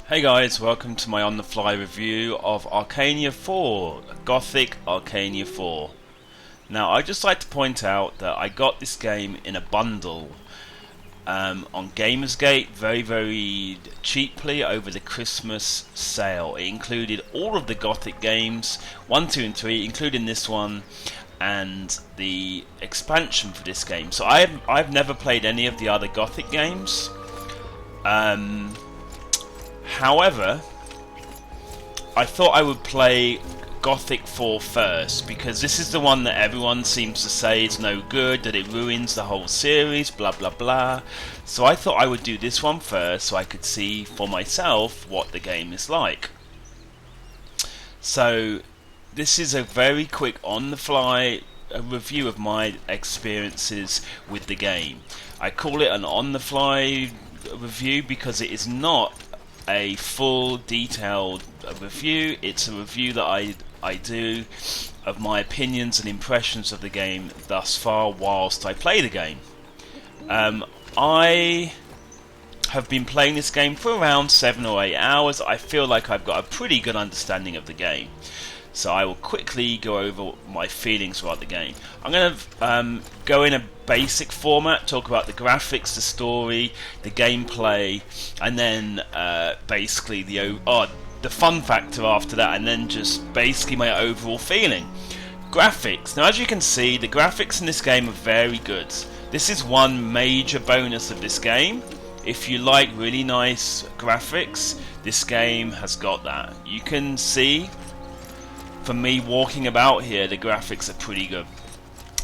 Hey guys, welcome to my on-the-fly review of Arcania 4, Gothic Arcania 4. Now, I'd just like to point out that I got this game in a bundle on Gamersgate very cheaply over the Christmas sale. It included all of the Gothic games, 1, 2 and 3, including this one, and the expansion for this game. So I've never played any of the other Gothic games. However, I thought I would play Gothic 4 first, because this is the one that everyone seems to say is no good, that it ruins the whole series, blah blah blah. So I thought I would do this one first so I could see for myself what the game is like. So this is a very quick on-the-fly review of my experiences with the game. I call it an on-the-fly review because it is not a full detailed review. It's a review that I do of my opinions and impressions of the game thus far whilst I play the game. I have been playing this game for around 7 or 8 hours. I feel like I've got a pretty good understanding of the game, so I will quickly go over my feelings about the game. I'm going to go in a basic format, talk about the graphics, the story, the gameplay, and then basically the fun factor after that, and then just basically my overall feeling. Graphics. Now, as you can see, the graphics in this game are very good. This is one major bonus of this game. If you like really nice graphics, this game has got that. You can see, for me walking about here, the graphics are pretty good.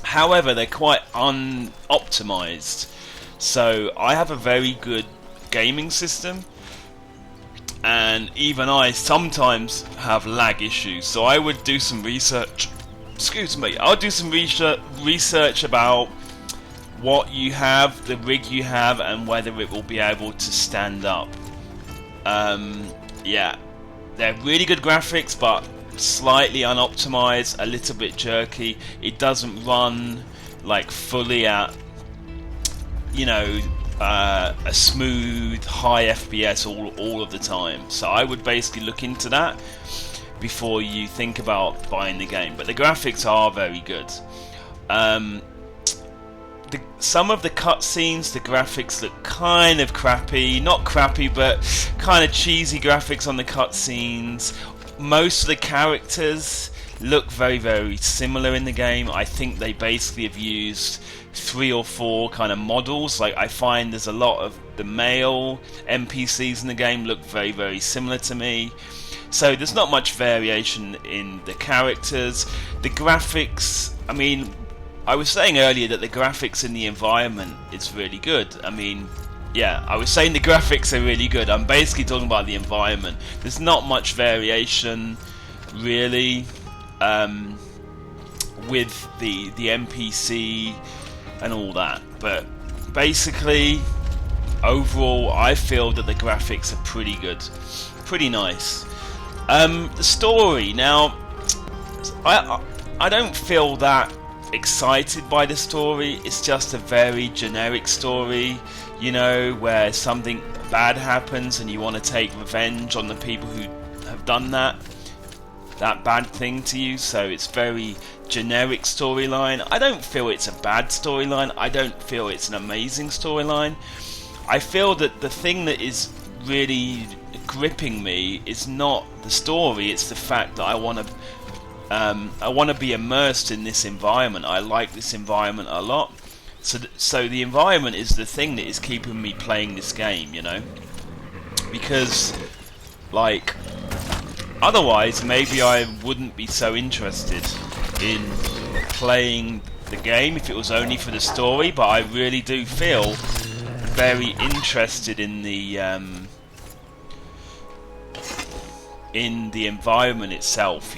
However, they're quite unoptimized. So I have a very good gaming system, and even I sometimes have lag issues. So I would do some research. Excuse me. I'll do some research about what you have, the rig you have, and whether it will be able to stand up. Yeah, they're really good graphics, but slightly unoptimized, a little bit jerky. It doesn't run like fully at, a smooth high FPS all of the time. So I would basically look into that before you think about buying the game. But the graphics are very good. Some of the cutscenes, the graphics look kind of crappy. Not crappy, but kind of cheesy graphics on the cutscenes. Most of the characters look very similar in the game. I think they basically have used 3 or 4 kind of models. Like, I find there's a lot of the male NPCs in the game look very similar to me. So there's not much variation in the characters. The graphics, I was saying earlier that the graphics in the environment is really good. Yeah, I was saying the graphics are really good. I'm basically talking about the environment. There's not much variation, really, with the NPC and all that. But basically, overall, I feel that the graphics are pretty good, pretty nice. The story, now, I don't feel that excited by the story. It's just a very generic story, where something bad happens and you want to take revenge on the people who have done that bad thing to you. So it's very generic storyline. I don't feel it's a bad storyline. I don't feel it's an amazing storyline. I feel that the thing that is really gripping me is not the story, it's the fact that I want to be immersed in this environment. I like this environment a lot. So the environment is the thing that is keeping me playing this game, because, otherwise maybe I wouldn't be so interested in playing the game if it was only for the story. But I really do feel very interested in the environment itself,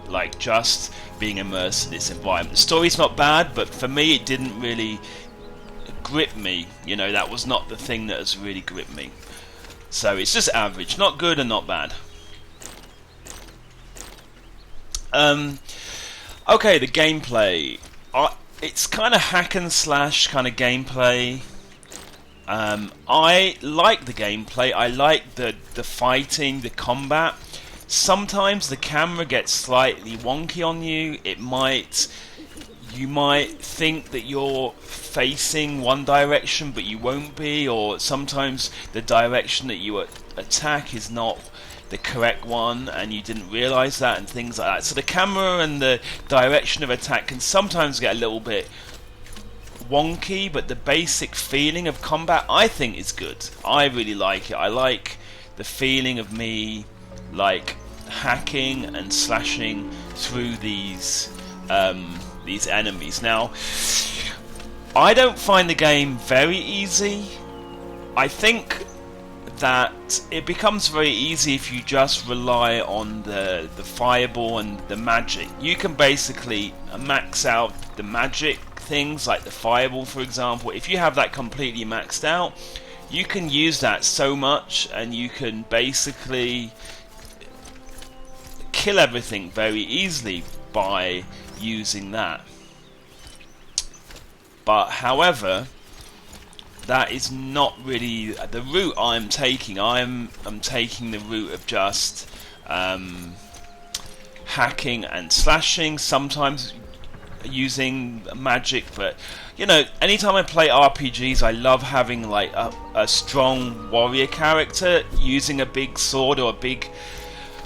like just being immersed in this environment. The story's not bad, but for me it didn't really grip me. That was not the thing that has really gripped me. So it's just average, not good and not bad. Okay, the gameplay. It's kind of hack and slash kind of gameplay. I like the gameplay. I like the fighting, the combat. Sometimes the camera gets slightly wonky on you. You might think that you're facing one direction, but you won't be. Or sometimes the direction that you attack is not the correct one, and you didn't realize that, and things like that. So the camera and the direction of attack can sometimes get a little bit wonky, but the basic feeling of combat, I think, is good. I really like it. I like the feeling of me like hacking and slashing through these enemies. Now, I don't find the game very easy. I think that it becomes very easy if you just rely on the fireball and the magic. You can basically max out the magic things like the fireball, for example. If you have that completely maxed out, you can use that so much, and you can basically kill everything very easily by using that. But however, that is not really the route I'm taking. I'm taking the route of just hacking and slashing, sometimes using magic. But you know, anytime I play RPGs, I love having like a strong warrior character using a big sword or a big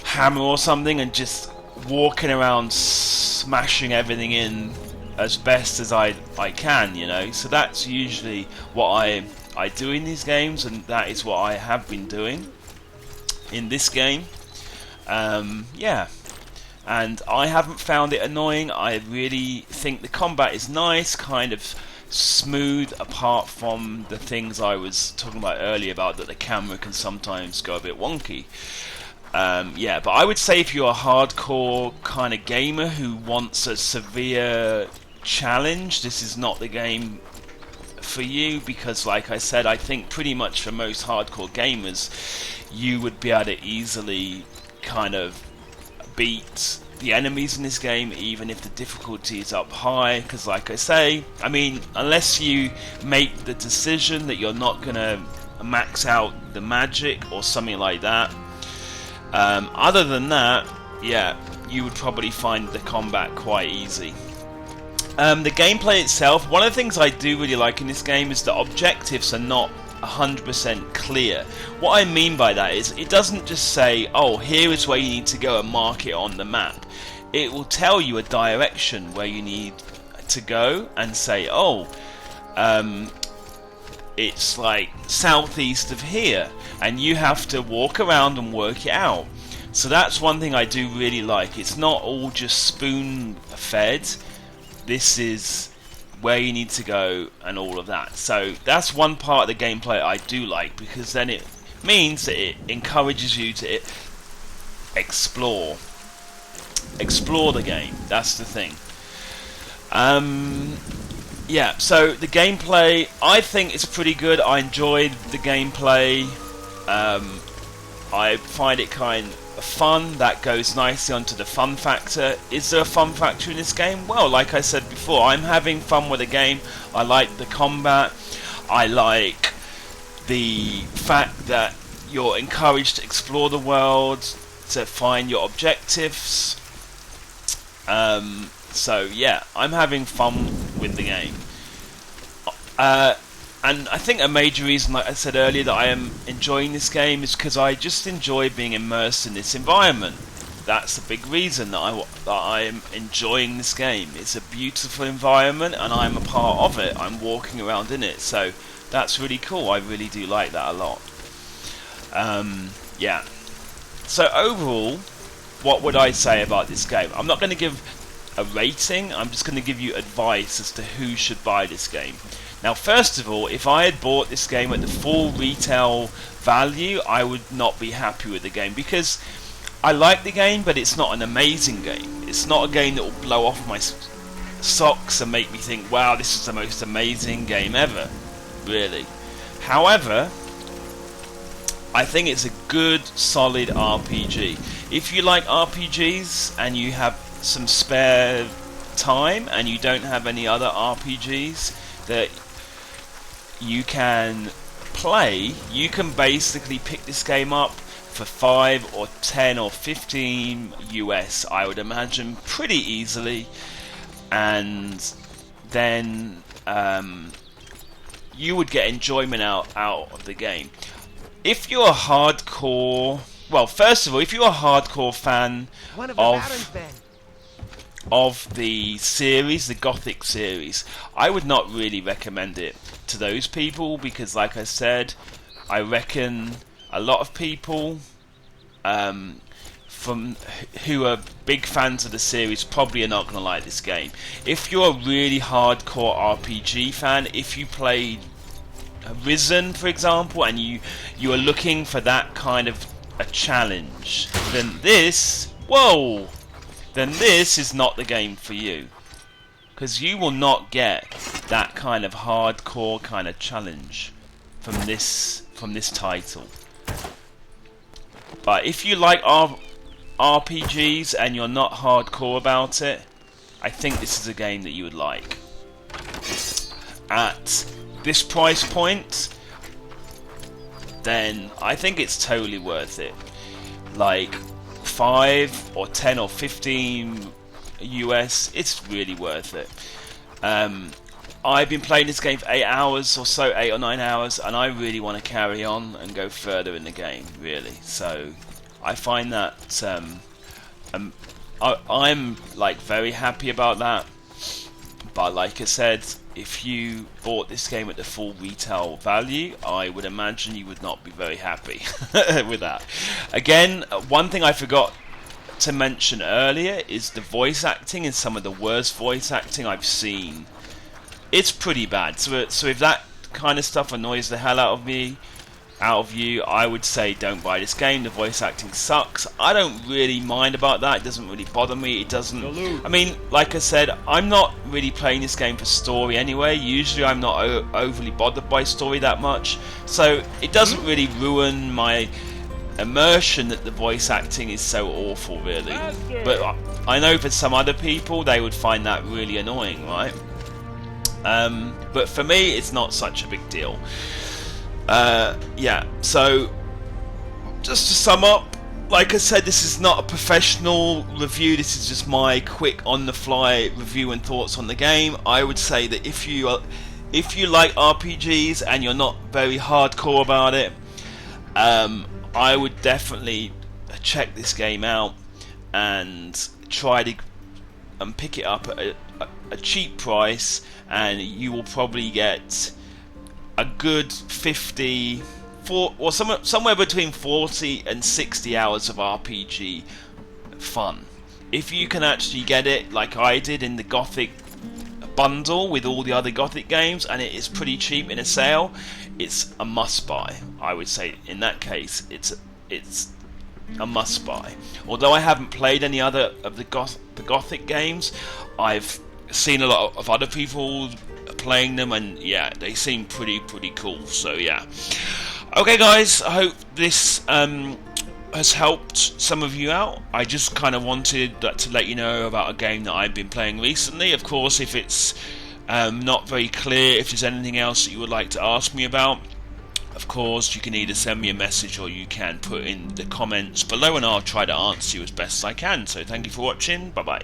hammer or something, and just walking around smashing everything in as best as I can, you know. So that's usually what I do in these games, and that is what I have been doing in this game. Yeah, and I haven't found it annoying. I really think the combat is nice, kind of smooth, apart from the things I was talking about earlier about that the camera can sometimes go a bit wonky. Yeah, but I would say if you're a hardcore kind of gamer who wants a severe challenge, this is not the game for you, because like I said, I think pretty much for most hardcore gamers, you would be able to easily kind of beat the enemies in this game, even if the difficulty is up high, because like I say, I mean, unless you make the decision that you're not going to max out the magic or something like that, other than that, yeah, you would probably find the combat quite easy. The gameplay itself, one of the things I do really like in this game is the objectives are not 100% clear. What I mean by that is, it doesn't just say, oh, here is where you need to go and mark it on the map. It will tell you a direction where you need to go and say, oh, it's like southeast of here, and you have to walk around and work it out. So that's one thing I do really like. It's not all just spoon-fed. This is where you need to go and all of that. So that's one part of the gameplay I do like, because then it means that it encourages you to explore the game. That's the thing. Yeah, so the gameplay, I think it's pretty good. I enjoyed the gameplay. I find it kind of fun. That goes nicely onto the fun factor. Is there a fun factor in this game? Well, like I said before, I'm having fun with the game. I like the combat. I like the fact that you're encouraged to explore the world, to find your objectives. So yeah, I'm having fun with the game. And I think a major reason, like I said earlier, that I am enjoying this game is because I just enjoy being immersed in this environment. That's a big reason that I am enjoying this game. It's a beautiful environment, and I'm a part of it. I'm walking around in it, so that's really cool. I really do like that a lot. Yeah. So overall, what would I say about this game? I'm not going to give a rating. I'm just going to give you advice as to who should buy this game. Now, first of all, if I had bought this game at the full retail value, I would not be happy with the game, because I like the game, but it's not an amazing game. It's not a game that will blow off my socks and make me think, wow, this is the most amazing game ever, really. However, I think it's a good, solid RPG. If you like RPGs and you have some spare time and you don't have any other RPGs that you can play, you can basically pick this game up for 5 or 10 or 15 US, I would imagine, pretty easily, and then you would get enjoyment out of the game. If you're a hardcore, well, first of all, if you're a hardcore fan of the series, the Gothic series, I would not really recommend it to those people, because like I said, I reckon a lot of people from who are big fans of the series probably are not going to like this game. If you're a really hardcore RPG fan, if you played Risen, for example, and you are looking for that kind of a challenge, then this is not the game for you, because you will not get that kind of hardcore kind of challenge from this title. But if you like RPGs and you're not hardcore about it, I think this is a game that you would like. At this price point, then I think it's totally worth it. Like 5 or 10 or 15 US, it's really worth it. I've been playing this game for 8 hours or so, 8 or 9 hours, and I really want to carry on and go further in the game, really. So I find that I'm like very happy about that. But like I said, if you bought this game at the full retail value, I would imagine you would not be very happy with that. Again, one thing I forgot to mention earlier is the voice acting is some of the worst voice acting I've seen. It's pretty bad. So if that kind of stuff annoys the hell out of you, I would say don't buy this game. The voice acting sucks. I don't really mind about that. It doesn't really bother me. It doesn't. I mean, like I said, I'm not really playing this game for story anyway. Usually I'm not overly bothered by story that much. So it doesn't really ruin my immersion that the voice acting is so awful, really. But I know for some other people, they would find that really annoying, right? But for me, it's not such a big deal. Yeah, so just to sum up, like I said, this is not a professional review. This is just my quick on-the-fly review and thoughts on the game. I would say that if you like RPGs and you're not very hardcore about it, I would definitely check this game out and try to pick it up at a cheap price, and you will probably get a good somewhere between 40 and 60 hours of RPG fun. If you can actually get it like I did in the Gothic bundle with all the other Gothic games, and it is pretty cheap in a sale, it's a must buy. I would say in that case it's a must buy. Although I haven't played any other of the Gothic games, I've seen a lot of other people playing them, and yeah, they seem pretty cool. So yeah, okay guys, I hope this has helped some of you out. I just kind of wanted to let you know about a game that I've been playing recently. Of course, if it's not very clear, if there's anything else that you would like to ask me about, of course you can either send me a message or you can put in the comments below, and I'll try to answer you as best as I can. So thank you for watching. Bye bye.